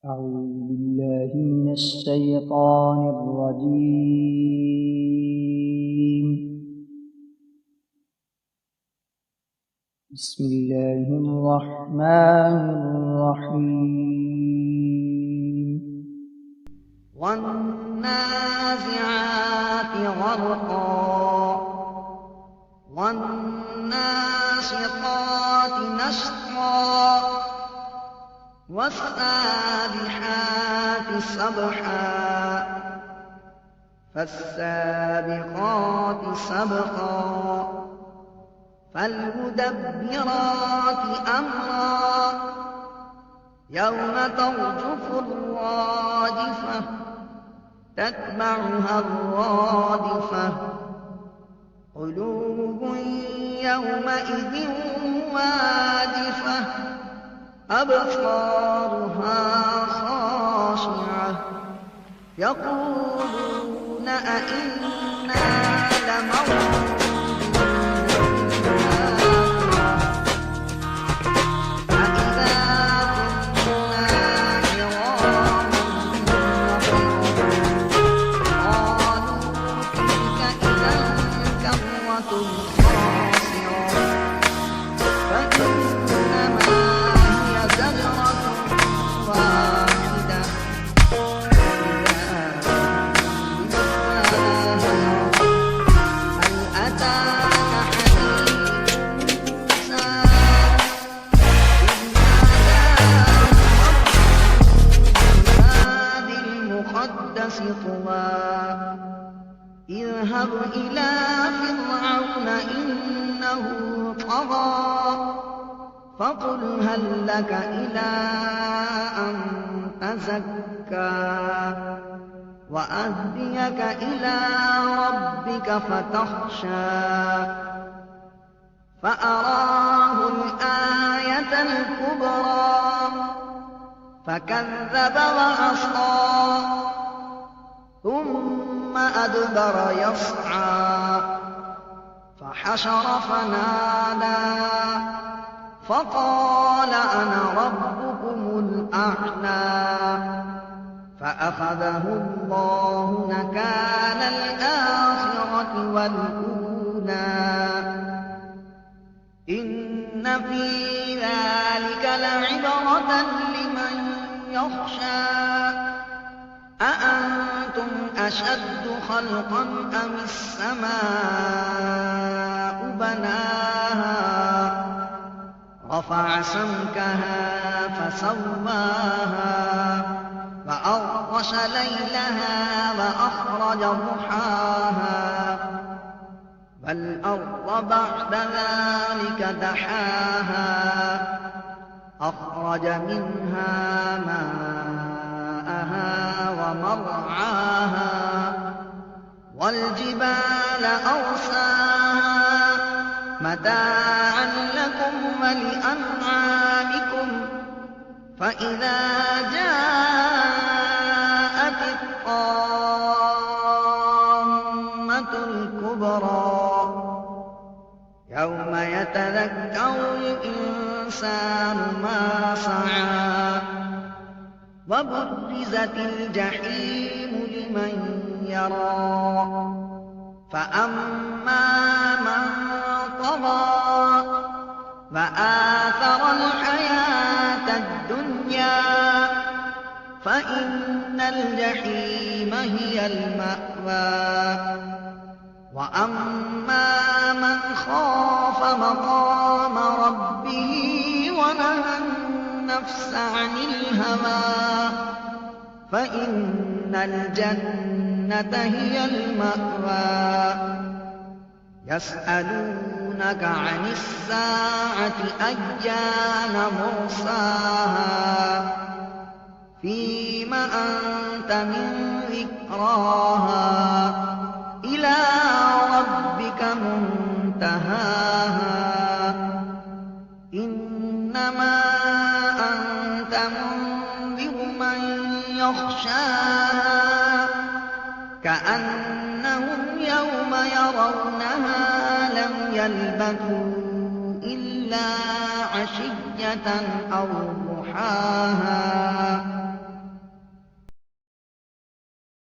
أعوذ بالله من الشيطان الرجيم. بسم الله الرحمن الرحيم. والنازعات غرقا والناشطات نشطا والسابحات سبحا فالسابقات سبقا فالمدبرات أمرا يوم ترجف الراجفة تتبعها الرادفة قلوب يومئذ واجفة أبصارها خاشعة يقولون أئنا لمرضون اذهب إلى فرعون إنه طغى فقل هل لك إلى أن تزكى وأهديك إلى ربك فتخشى فأراه الآية الكبرى فكذب وعصى ثم أدبر يسعى فحشر فنادى فقال أنا ربكم الأعلى فأخذه الله نكال الآخرة والأولى إن في ذلك لعبرة لمن يخشى أأنتم أشد خلقا أم السماء بناها رفع سمكها فسواها وأغطش ليلها وأخرج ضحاها والأرض بعد ذلك دحاها أخرج منها ماءها ومرعاها والجبال أرساها متاعا لكم ولأنعامكم فإذا جاءت الطامة الكبرى يوم يتذكر الإنسان ما سعى وبرزت الجحيم لمن يرى فأما من طغى وآثر الحياة الدنيا فإن الجحيم هي المأوى وأما من خاف مقام ربه ونهى النفس عن الهوى فإن الجنة هي المأوى يسألونك عن الساعة أيان مرساها فيم أنت من ذكراها إلى ربك منتهاها إنما أنت منذر من يخشاها كأنهم يوم يرونها لم يلبثوا إلا عشية أو ضحاها